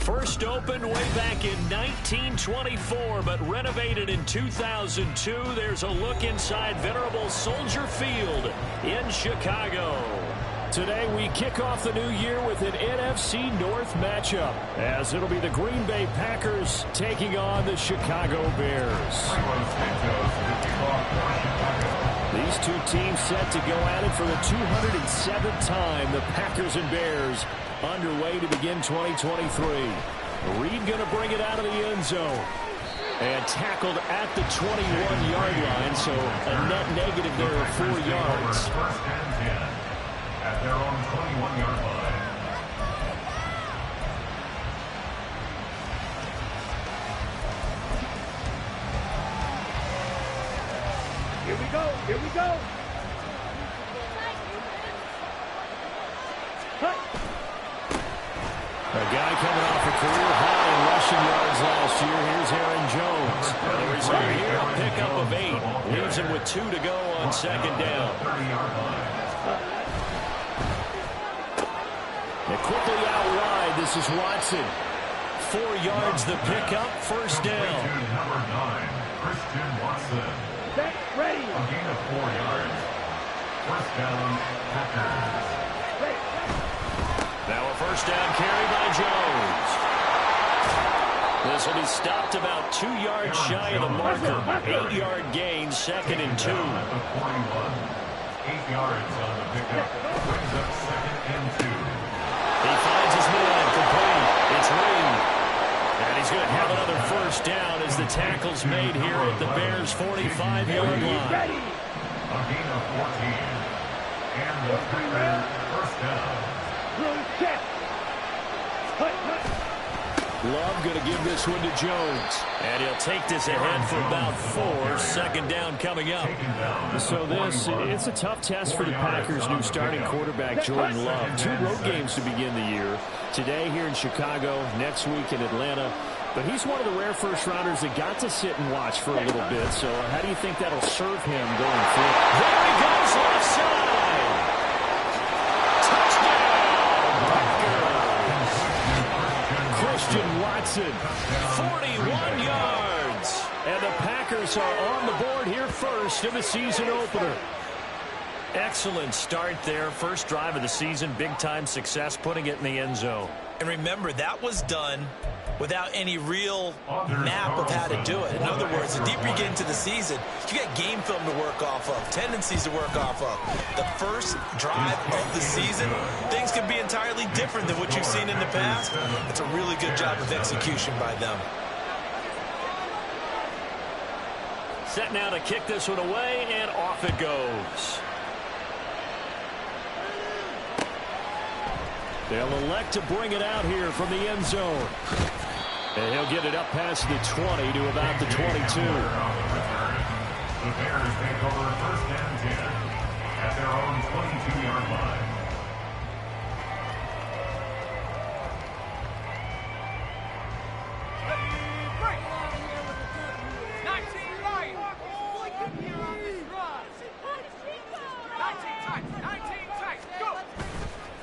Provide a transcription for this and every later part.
First opened way back in 1924, but renovated in 2002. There's a look inside venerable Soldier Field in Chicago. Today we kick off the new year with an NFC North matchup, as it'll be the Green Bay Packers taking on the Chicago Bears. These two teams set to go at it for the 207th time. The Packers and Bears underway to begin 2023. Reed going to bring it out of the end zone. And tackled at the 21-yard line, so a net negative there of 4 yards. First and 10 at their own 21-yard line. Here we go. Here we go. A guy coming off a career high in rushing yards last year. Here's Aaron Jones. And the result here, a pickup of 8. Leaves him with 2 to go on second down. And quickly out wide, this is Watson. 4 yards the pickup, first down. Number 9, Christian Watson. Ready. A gain of 4 yards. First down, Packers. Now a first down carry by Jones. This will be stopped about 2 yards shy of the marker. 8-yard gain, second and 2. 41. 8 yards on the pickup. Brings up second and 2. He finds his man, complete. It's Reed. And he's going to have another first down as the tackle's made here at the Bears' 45-yard line. A gain of 14. And the Packers first down. Love going to give this one to Jones. And he'll take this ahead for about 4. Second down coming up. So it's a tough test for the Packers' new starting quarterback, Jordan Love. 2 road games to begin the year. Today here in Chicago, next week in Atlanta. But he's one of the rare first-rounders that got to sit and watch for a little bit. So how do you think that'll serve him going forward? There he goes, left side. Christian Watson, 41 yards. And the Packers are on the board here first in the season opener. Excellent start there. First drive of the season, big-time success, putting it in the end zone. And remember, that was done without any real map of how to do it. In other words, the deeper you get into the season, you got game film to work off of, tendencies to work off of. The first drive of the season, things can be entirely different than what you've seen in the past. It's a really good job of execution by them. Set now to kick this one away, and off it goes. They'll elect to bring it out here from the end zone. And he'll get it up past the 20 to about the 22. The Bears take over first and 10 at their own 22-yard line.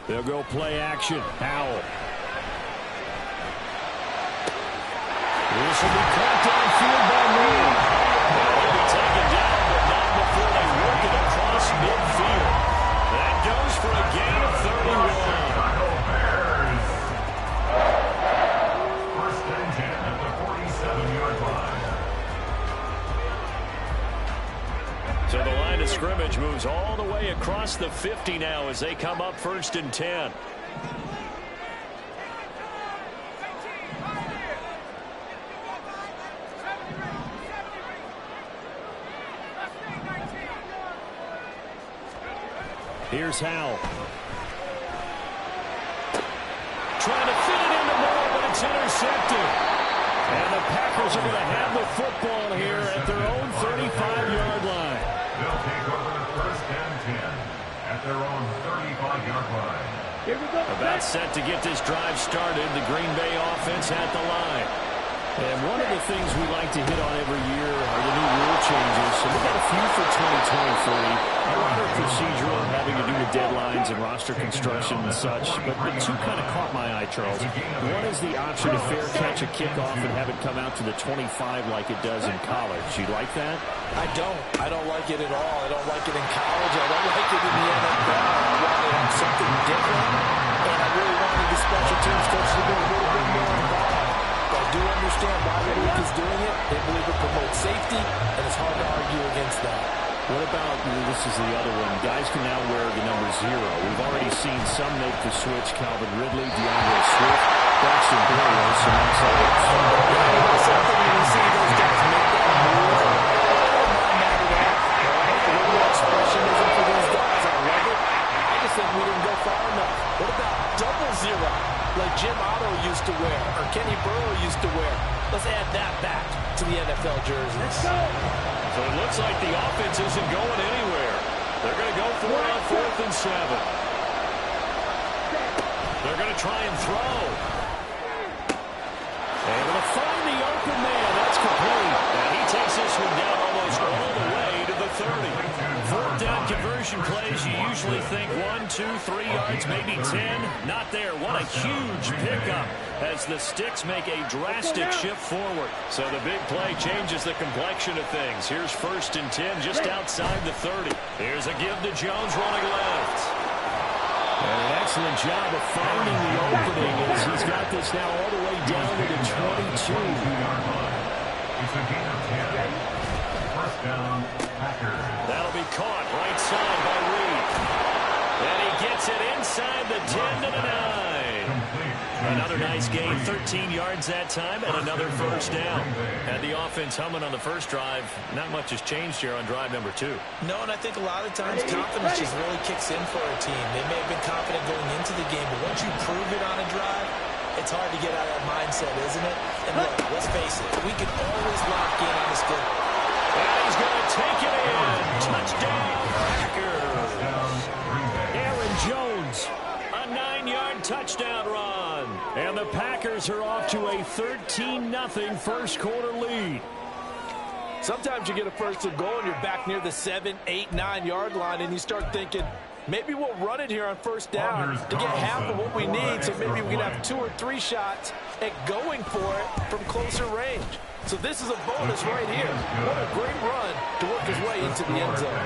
They'll go play action. Howell. This will be caught downfield by Moore. They'll be taken down, but not before they work it across midfield. That goes for a gain of 31. First and 10 at the 47-yard line. So the line of scrimmage moves all the way across the 50 now as they come up first and 10. Here's Howell. Trying to fit it into Moore, but it's intercepted. And the Packers are going to have the football here at their own 35-yard line. They'll take over first and 10 at their own 35-yard line. Here we go. About set to get this drive started. The Green Bay offense at the line. And one of the things we like to hit on every year are the new rule changes. So we've got a few for 2023. A lot are procedural, having to do with deadlines and roster construction and such, but the two kind of caught my eye, Charles. One is the option to fair catch a kickoff and have it come out to the 25 like it does in college. You like that? I don't. I don't like it at all. I don't like it in college. I don't like it in the NFL. I wanted something different, and I really wanted the special teams coach to be a little bit more involved. But I do understand why the league is doing it. They believe it promotes safety, and it's hard to argue against that. What about, this is the other one, guys can now wear the number 0. We've already seen some make the switch. Calvin Ridley, DeAndre Swift, Braxton Berrios, and that's Something when you see those guys make that move, I'm not mad at that. The little expression isn't for these guys. I love it. I just think we didn't go far enough. What about double 0, like Jim Otto used to wear, or Kenny Burrow used to wear? Let's add that back to the NFL jerseys. Let's go. So it looks like the offense isn't going anywhere. They're going to go for it on 4th and 7. They're going to try and throw. Able to find the open man. That's complete. And he takes this one down almost all the way to the 30. 4th down conversion plays, you usually think 1, 2, 3 yards, maybe 10. Not there. What a huge pickup as the sticks make a drastic shift forward. So the big play changes the complexion of things. Here's 1st and 10 just outside the 30. Here's a give to Jones running left. And an excellent job of finding the opening as he's got this now all the way down to the 22. It's a gain of 10. 1st down, Packers. That'll be caught right side by Reed. And he gets it inside the 10 to the 9. Another nice gain, 13 yards that time, and another 1st down. Had the offense humming on the first drive. Not much has changed here on drive number 2. No, and I think a lot of times confidence just really kicks in for a team. They may have been confident going into the game, but once you prove it on a drive, it's hard to get out of that mindset, isn't it? And look, let's face it, we can always lock in on this good. And he's going to take it in. Touchdown, Packers. Aaron Jones, a 9-yard touchdown run. And the Packers are off to a 13-0 first quarter lead. Sometimes you get a 1st and goal and you're back near the 7, 8, 9-yard line and you start thinking, maybe we'll run it here on 1st down to get half of what we need, so maybe we can have 2 or 3 shots at going for it from closer range. So this is a bonus right here. What a great run to work his way into the end zone.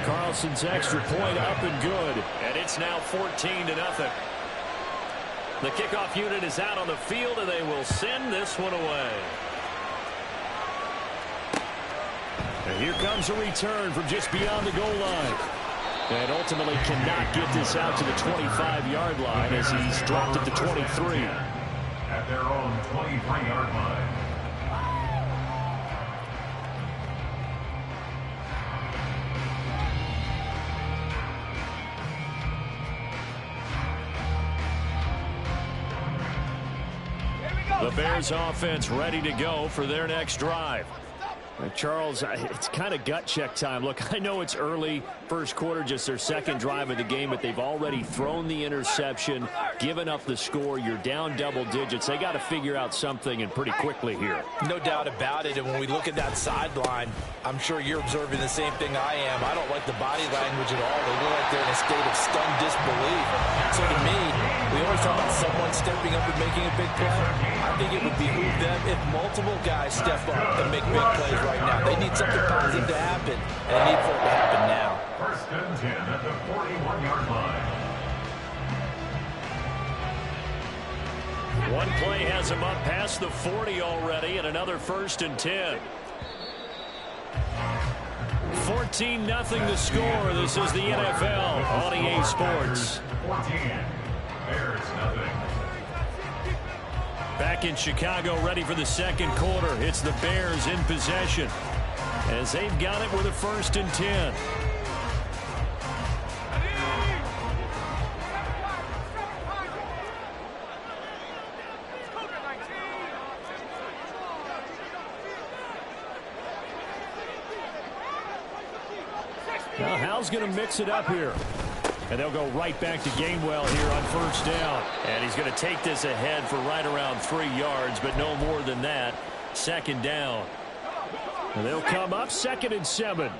Carlson's extra point up and good. And it's now 14-0. The kickoff unit is out on the field, and they will send this one away. And here comes a return from just beyond the goal line. And ultimately cannot get this out to the 25-yard line as he's dropped it to 23. At their own 23-yard line. The Bears offense ready to go for their next drive. Charles, it's kind of gut check time. Look, I know it's early, first quarter, just their 2nd drive of the game, but they've already thrown the interception, given up the score. You're down double digits. They got to figure out something, and pretty quickly here. No doubt about it. And when we look at that sideline, I'm sure you're observing the same thing I am. I don't like the body language at all. They look like they're in a state of stunned disbelief. So to me, we always talk about someone stepping up and making a big play. I think it would behoove them if multiple guys step up and make big plays right now. They need something positive to happen, and they need for it to happen now. 1st and 10 at the 41-yard line. One play has him up past the 40 already, and another 1st and 10. 14-0 the score. This is the NFL on EA Sports. 14. Bears nothing. Back in Chicago, ready for the 2nd quarter. It's the Bears in possession as they've got it with a 1st and 10. Now, Hal's going to mix it up here. And they'll go right back to Gainwell here on 1st down. And he's going to take this ahead for right around 3 yards, but no more than that. 2nd down. And they'll come up 2nd and 7.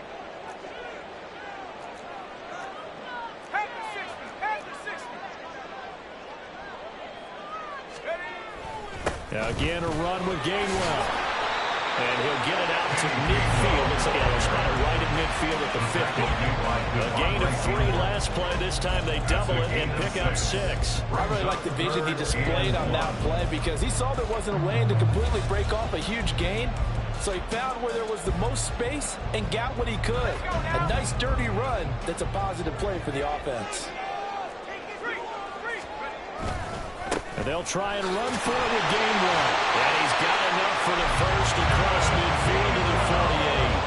Again, a run with Gainwell. And he'll get it out to midfield. Looks like he'll spot it right at midfield at the 50. A gain of 3 last play. This time they double it and pick up 6. I really like the vision he displayed on that play because he saw there wasn't a lane to completely break off a huge gain. So he found where there was the most space and got what he could. A nice dirty run that's a positive play for the offense. And they'll try and run for it with Gainwell. And he's got enough for the first across midfield to the 48.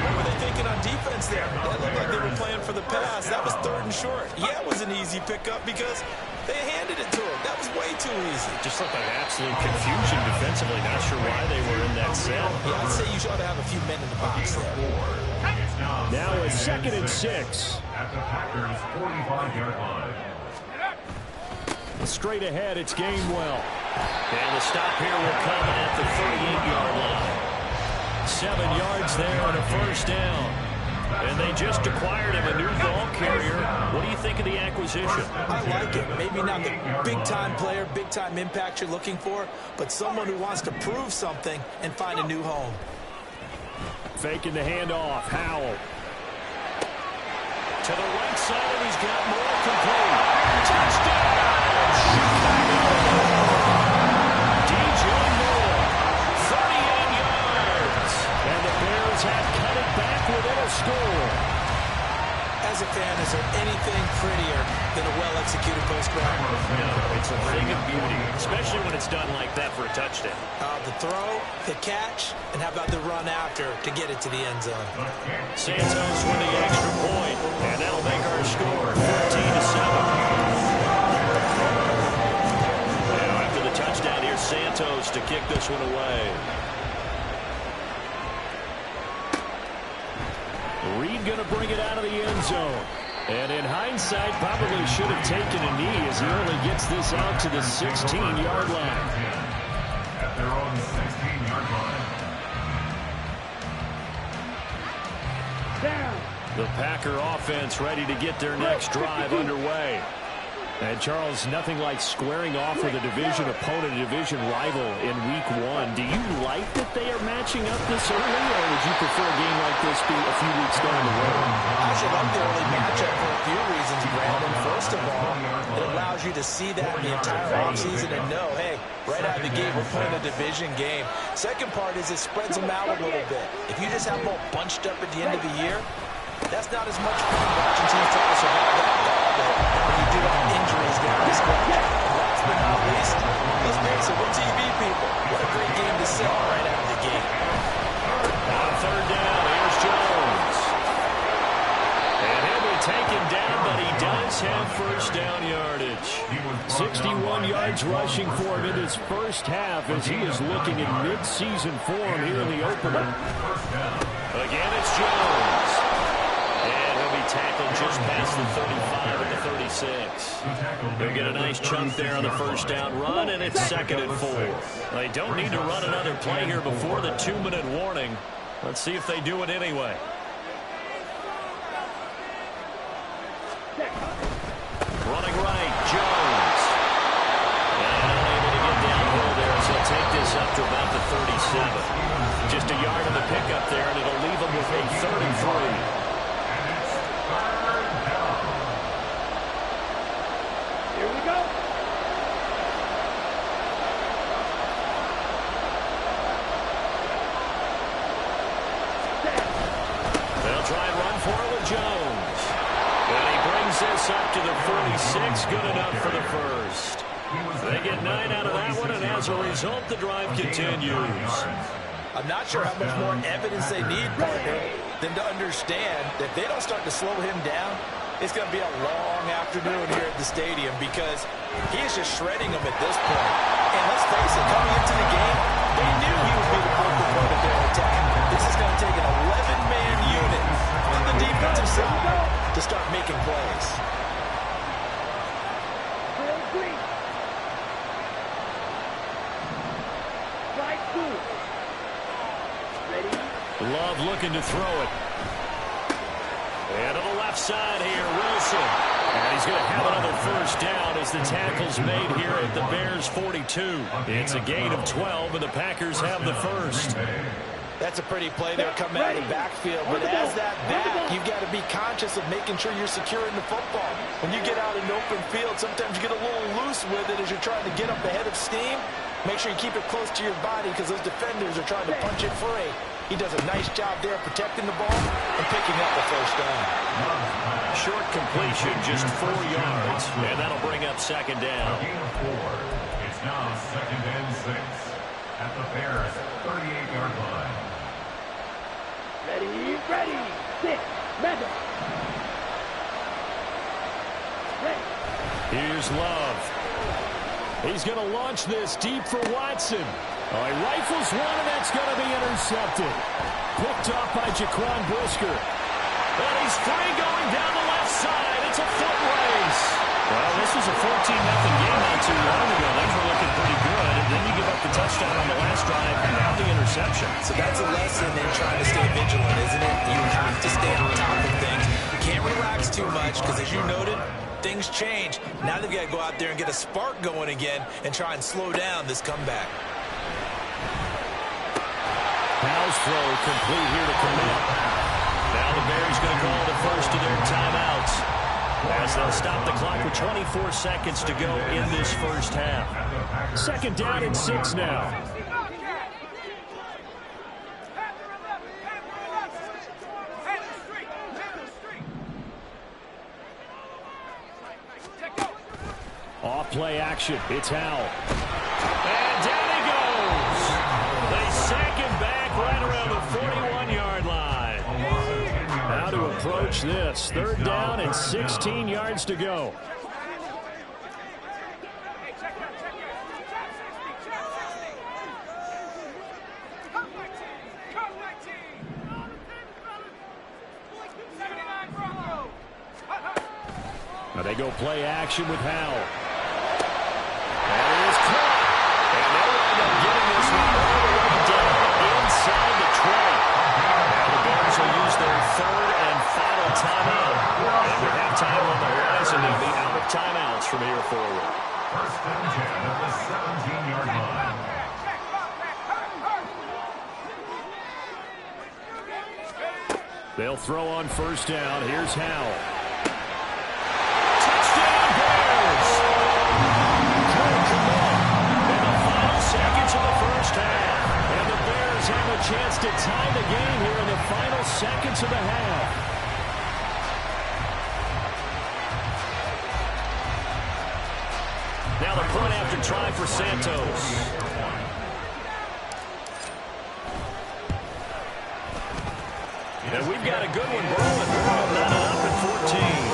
What were they thinking on defense there? That looked like they were playing for the pass. That was 3rd and short. Yeah, it was an easy pickup because they handed it to him. That was way too easy. Just looked like absolute confusion defensively. Not sure why they were in that set. Yeah, I'd say you ought to have a few men in the box there. Now a 2nd and 6. At the Packers' 45-yard line. Straight ahead, it's Gainwell. And the stop here will come at the 38-yard line. 7 yards there on a first down. And they just acquired him a new ball carrier. What do you think of the acquisition? I like it. Maybe not the big-time player, big-time impact you're looking for, but someone who wants to prove something and find a new home. Faking the handoff. Howell. To the right side, and he's got more complete. Touchdown! DJ Moore, 38 yards. And the Bears have cut it back within a score. As a fan, is there anything prettier than a well-executed post-route? No, it's a thing of beauty, especially when it's done like that for a touchdown. The throw, the catch, and how about the run after to get it to the end zone? Santos with the extra point, and that'll make our score 14-7. Now after the touchdown, here's Santos to kick this one away. Reed going to bring it out of the end zone. And in hindsight, probably should have taken a knee as he only gets this out to the 16-yard line. At their own 16-yard line. Down. The Packer offense ready to get their next drive underway. And Charles, nothing like squaring off with a division opponent, a division rival in week 1. Do you like that they are matching up this early, or would you prefer a game like this be a few weeks down the road? I should like the early matchup for a few reasons, Brandon. First of all, it allows you to see that the entire offseason and know, hey, right out of the gate, we're playing a division game. Second part is it spreads them out a little bit. If you just have them all bunched up at the end of the year, that's not as much fun watching teams try to survive that gauntlet when you do have injuries down the stretch. And last but not least, let's face it, we're TV people. What a great game to sell right out of the gate. On 3rd down, here's Jones. And he'll be taken down, but he does have first down yardage. 61 yards rushing for him in his first half as he is looking in mid-season form here in the opener. Again, it's Jones. And he'll be tackled just past the 35 at the 36. They'll get a nice chunk there on the first down run, and it's 2nd and 4. They don't need to run another play here before the 2-minute warning. Let's see if they do it anyway. Running right, Jones. And unable to get downhill there as he'll take this up to about the 37. Just a yard of the pickup there, and it'll leave him with a 3rd and 3. Here we go. They'll try and run for it with Jones. And he brings this up to the 46. Good enough for the first. They get 9 out of that one, and as a result, the drive continues. I'm not sure how much more evidence they need, partner, than to understand that if they don't start to slow him down, it's going to be a long afternoon here at the stadium because he is just shredding them at this point. And let's face it, coming into the game, they knew he would be the focal point of their attack. This is going to take an 11-man unit on the defensive side to start making plays. Love looking to throw it. And to the left left side here. Wilson. And he's going to have another first down as the tackle's made here at the Bears 42. It's a gain of 12, and the Packers have the first. That's a pretty play there coming out of the backfield. But as that back, you've got to be conscious of making sure you're securing the football. When you get out in open field, sometimes you get a little loose with it as you're trying to get up ahead of steam. Make sure you keep it close to your body because those defenders are trying to punch it free. He does a nice job there protecting the ball and picking up the first down. Short completion, just 4 yards, and that'll bring up second down. Gain of 4. It's now 2nd and 6 at the Bears 38-yard line. Ready, sit, Madden. Ready. Here's Love. He's going to launch this deep for Watson. Oh, he rifles one, and that's going to be intercepted. Picked off by Jaquan Brisker. And he's free going down the left side. It's a foot race. Well, this was a 14-0 game not too long ago. Things were looking pretty good. And then you give up the touchdown on the last drive and now the interception. So that's a lesson in trying to stay vigilant, isn't it? You have to stay on top of things. You can't relax too much because, as you noted, things change. Now they've got to go out there and get a spark going again and try and slow down this comeback. Powell's throw complete here to commit. Now the Bears going to call the first of their timeouts as they'll stop the clock with 24 seconds to go in this first half. Second down and 6 now. Off play action. It's Howell. And down he goes. They sack him back right around the 41-yard line. How to approach this. Third down and 16 yards to go. Now they go play action with Howell. And it is caught. And they'll end up getting this one all the way down inside the 20. Now the Bears will use their third and final timeout. And we have time on the horizon. They'll be out of timeouts from here forward. First and 10 at the 17-yard line. They'll throw on first down. Here's Howell. Seconds of the first half. And the Bears have a chance to tie the game here in the final seconds of the half. Now the point after try for Santos. And we've got a good one brewing. We're all knotted up at 14.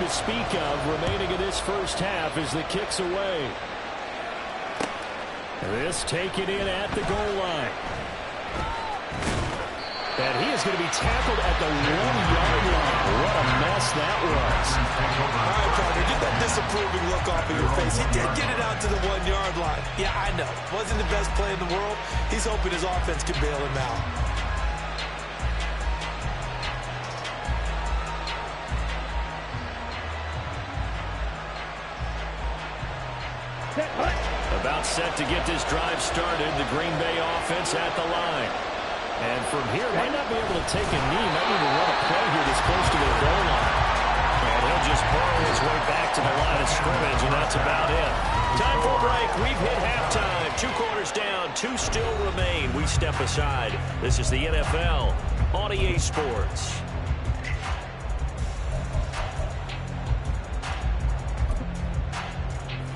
Speak of remaining in this first half as the kick's away. This taken in at the goal line. And he is going to be tackled at the 1-yard line. What a mess that was. All right, partner, get that disapproving look off of your face. He did get it out to the 1-yard line. Yeah, I know. Wasn't the best play in the world. He's hoping his offense can bail him out. About set to get this drive started. The Green Bay offense at the line. And from here, might not be able to take a knee. Might need to run a play here this close to their goal line. And he'll just burrow his way back to the line of scrimmage, and that's about it. Time for a break. We've hit halftime. 2 quarters down. 2 still remain. We step aside. This is the NFL on EA Sports.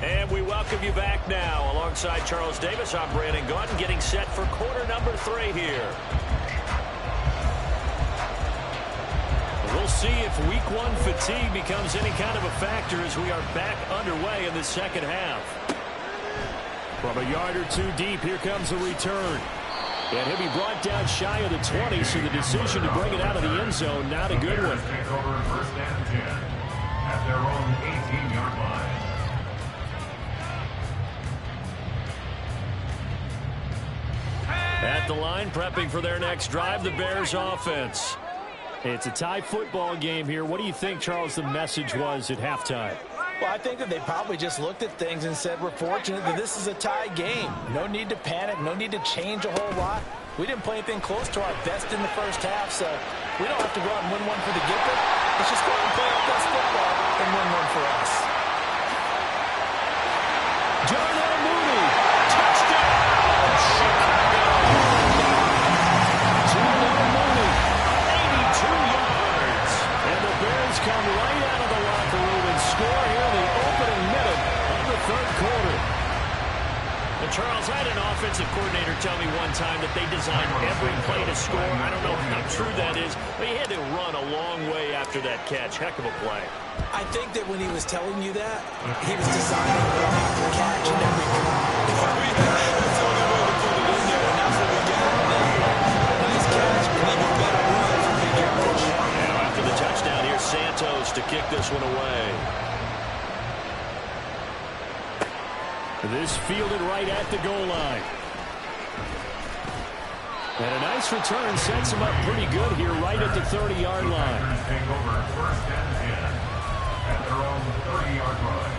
And we welcome you back now. Alongside Charles Davis, I'm Brandon Gaudin, getting set for quarter number 3 here. We'll see if week 1 fatigue becomes any kind of a factor as we are back underway in the second half. From a yard or two deep, here comes the return. And he'll be brought down shy of the 20, so the decision to bring it out of the end zone, not a good one. Take over first and 10 at their own 18-yard line. At the line, prepping for their next drive, the Bears offense. It's a tie football game here. What do you think, Charles, the message was at halftime? Well, I think that they probably just looked at things and said, we're fortunate that this is a tie game. No need to panic. No need to change a whole lot. We didn't play anything close to our best in the first half, so we don't have to go out and win one for the giver. Let's just go out and play our best football and win one for us. Darnell Mooney, touchdown, Chicago. Darnell Mooney, 82 yards. And the Bears come right out of the locker room and score here in the opening minute of the third quarter. And Charles, I had an offensive coordinator tell me one time that they designed every play to score. I don't know how true that is, but he had to run a long way after that catch. Heck of a play. I think that when he was telling you that, he was designing every catch and every that's the only way to put it in there, and that's what we got. Nice catch, and even better run from big yardage. Now after the touchdown, here's Santos to kick this one away. This fielded right at the goal line. And a nice return sets him up pretty good here right at the 30-yard line. Packers take over first and 10 at their own 30-yard line.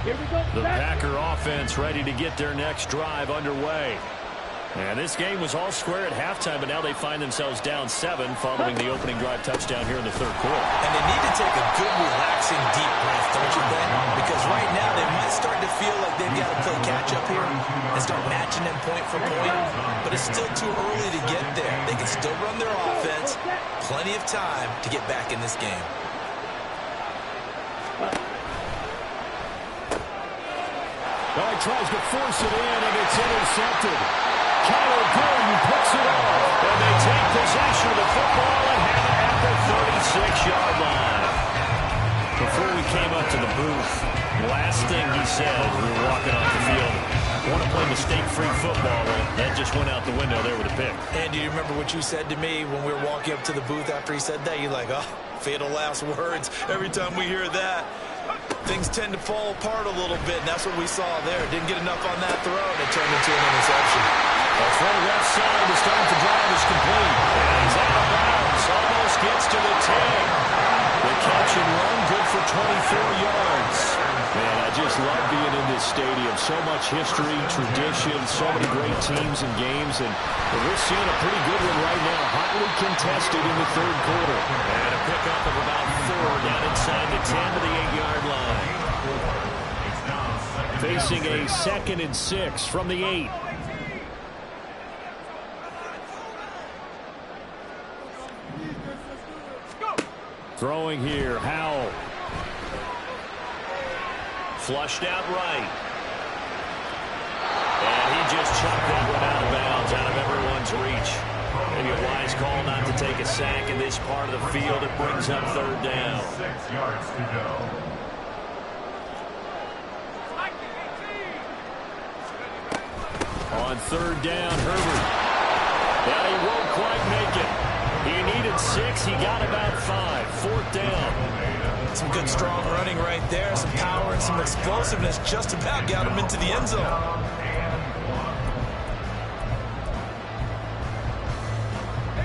Here we go. The Packer offense ready to get their next drive underway. And this game was all square at halftime, but now they find themselves down 7 following the opening drive touchdown here in the third quarter. And they need to take a good, relaxing, deep breath, don't you think? Because right now they might start to feel like they've got to play catch-up here and start matching them point for point. But it's still too early to get there. They can still run their offense. Plenty of time to get back in this game. Oh, he tries to force it in, and it's intercepted. Kyler Gordon picks it off. And they take possession of the football and have it at the 36-yard line. Before we came up to the booth, last thing he said as we were walking off the field, I want to play mistake-free football. Well, that just went out the window there with a pick. And do you remember what you said to me when we were walking up to the booth after he said that? You're like, oh, fatal last words. Every time we hear that, things tend to fall apart a little bit, and that's what we saw there. Didn't get enough on that throw, and it turned into an interception. That's right, left side to start the drive is complete. And he's out of bounds, almost gets to the 10. The catch and run, good for 24 yards. Man, I just love being in this stadium. So much history, tradition, so many great teams and games, and we're seeing a pretty good one right now. Hotly contested in the third quarter. And a pickup of about 4 down inside the 10 to the 8-yard line. Facing a 2nd and 6 from the 8. Throwing here, Howell. Flushed out right. And he just chucked that one out of bounds, out of everyone's reach. Maybe a wise call not to take a sack in this part of the field. It brings up third down. 6 yards to go. On third down, Herbert. Yeah, he won't quite make it. He needed 6. He got about 5. Fourth down. Some good, strong running right there. Some power and some explosiveness. Just about got him into the end zone.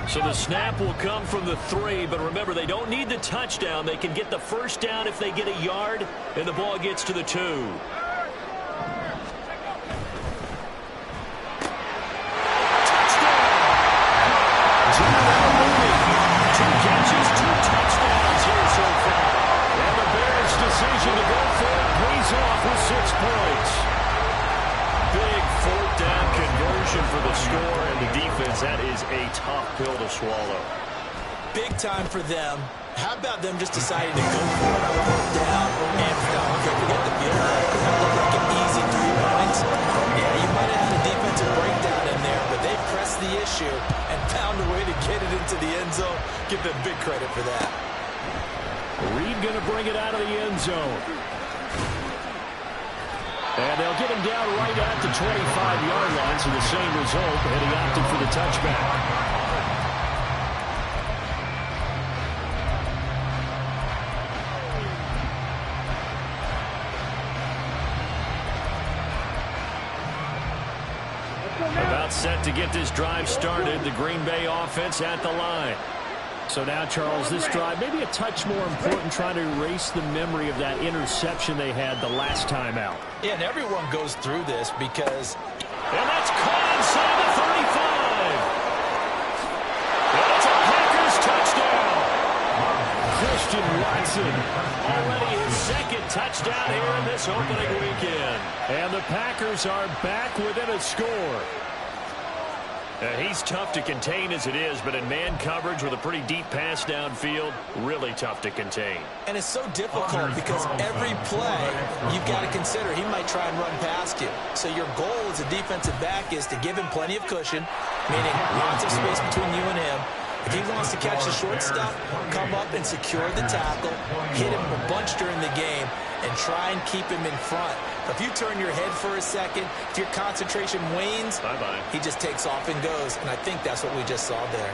So the snap will come from the 3, but remember, they don't need the touchdown. They can get the first down if they get a yard, and the ball gets to the 2. Decision to go for it pays off with 6 points. Big fourth down conversion for the score, and the defense, that is a tough pill to swallow. Big time for them. How about them just deciding to go for it on fourth down and forget the field goal? That looked like an easy 3 points. Yeah, you might have had a defensive breakdown in there, but they pressed the issue into the end zone. Give them big credit for that. Reed going to bring it out of the end zone. And they'll get him down right at the 25-yard line, so the same result, and he opted for the touchback. About set to get this drive started, the Green Bay offense at the line. So now, Charles, this drive maybe a touch more important, trying to erase the memory of that interception they had the last time out. Yeah, and everyone goes through this because... And that's caught inside the 35. And it's a Packers touchdown. Christian Watson, already his second touchdown here in this opening weekend. And the Packers are back within a score. He's tough to contain as it is, but in man coverage with a pretty deep pass downfield, really tough to contain. And it's so difficult because every play you've got to consider he might try and run past you. So your goal as a defensive back is to give him plenty of cushion, meaning lots of space between you and him. If he wants to catch the short stuff, come up and secure the tackle, hit him a bunch during the game, and try and keep him in front. If you turn your head for a second, if your concentration wanes, bye-bye, he just takes off and goes, and I think that's what we just saw there.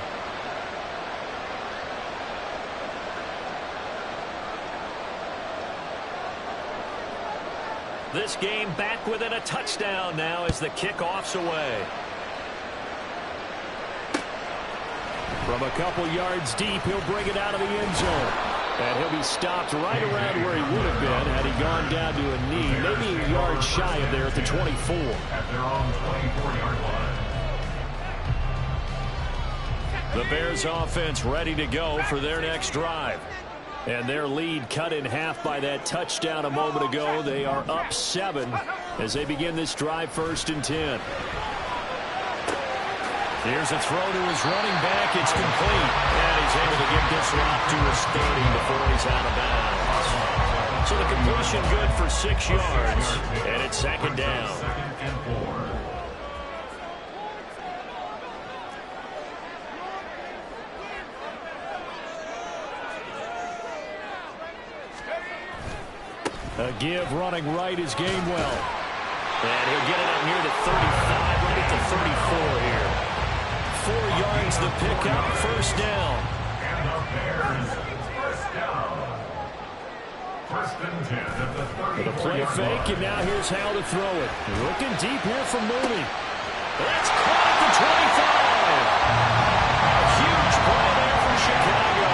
This game back within a touchdown now as the kickoff's away. From a couple yards deep, he'll bring it out of the end zone. And he'll be stopped right around where he would have been had he gone down to a knee, maybe a yard shy of there at the 24. At their own 24-yard line. The Bears offense ready to go for their next drive. And their lead cut in half by that touchdown a moment ago. They are up 7 as they begin this drive, 1st and 10. Here's a throw to his running back. It's complete. And he's able to get this one up to his 30 before he's out of bounds. So the completion good for 6 yards. And it's 2nd down. A give running right is Gainwell. And he'll get it up near the 35, right at the 34 here. 4 yards the pickup, 1st down. And the Bears, 1st down. 1st and 10 at the 30. The play fake, and now here's how to throw it. Looking deep here from Mooney. That's caught at the 25. A huge play there for Chicago.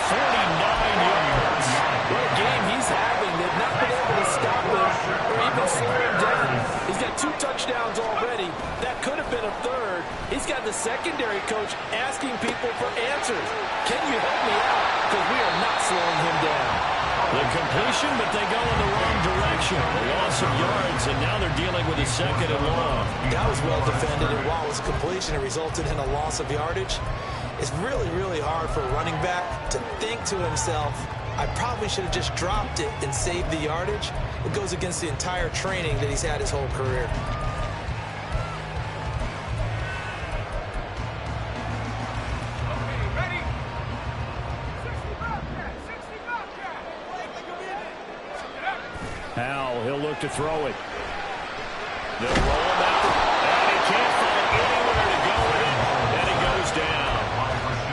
49 yards. What a game he's having. They've not been able to stop him or even slow him down. He's got 2 touchdowns already. That could have been a 3rd. He's got the secondary coach asking people for answers. Can you help me out? Because we are not slowing him down. The completion, but they go in the wrong direction. A loss of yards, and now they're dealing with a 2nd and long. That was well defended, and while it was a completion, it resulted in a loss of yardage. It's really, really hard for a running back to think to himself, I probably should have just dropped it and saved the yardage. It goes against the entire training that he's had his whole career. Howell, he'll look to throw it. They'll roll him out, and he can't find anywhere to go with it, and he goes down.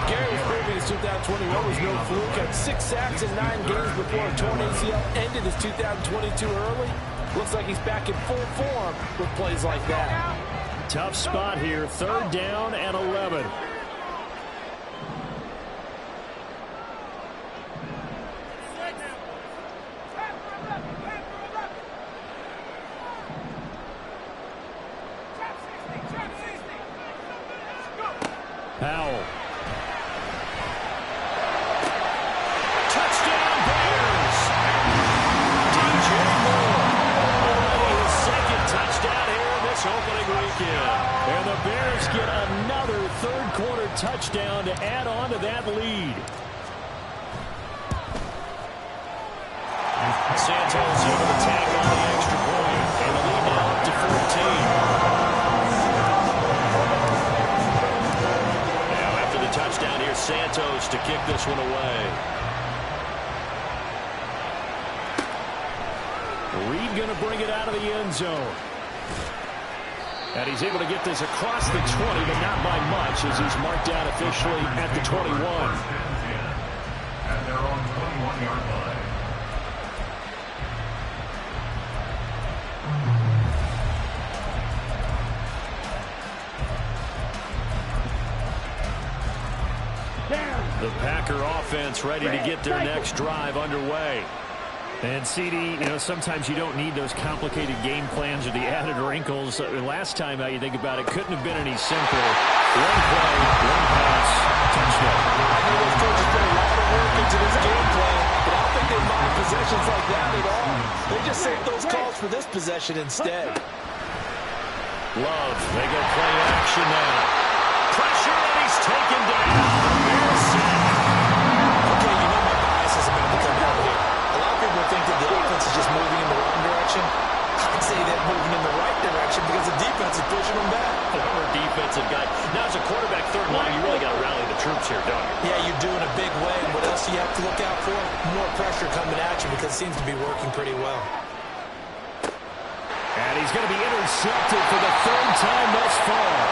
Gary was proving his 2021 was no fluke. Had 6 sacks in 9 games before a torn ACL. Ended his 2022 early. Looks like he's back in full form with plays like that. Tough spot here, 3rd down and 11. Howell. Touchdown Bears! DJ Moore. Already his 2nd touchdown here in this opening weekend. And the Bears get another 3rd quarter touchdown to add on to that lead. Santos able to tag on the extra point. And the lead now up to 14. Santos to kick this one away. Reed going to bring it out of the end zone. And he's able to get this across the 20, but not by much, as he's marked out officially at the 21. At their own 21-yard line. The Packer offense ready to get their next drive underway. And CD, sometimes you don't need those complicated game plans or the added wrinkles. Last time out, you think about it, couldn't have been any simpler. One play, one pass, touchdown. I know those coaches put a lot of work into this game plan, but I don't think they mind possessions like that at all. They just save those calls for this possession instead. Love, they go play action now. Pressure, and he's taken down. Okay, you know my bias is about to come out here. A lot of people think that the offense is just moving in the wrong direction. I'd say they're moving in the right direction because the defense is pushing them back. Former defensive guy. Now, as a quarterback, third line, you really got to rally the troops here, don't you? Yeah, you do in a big way. And what else do you have to look out for? More pressure coming at you because it seems to be working pretty well. And he's going to be intercepted for the third time thus far.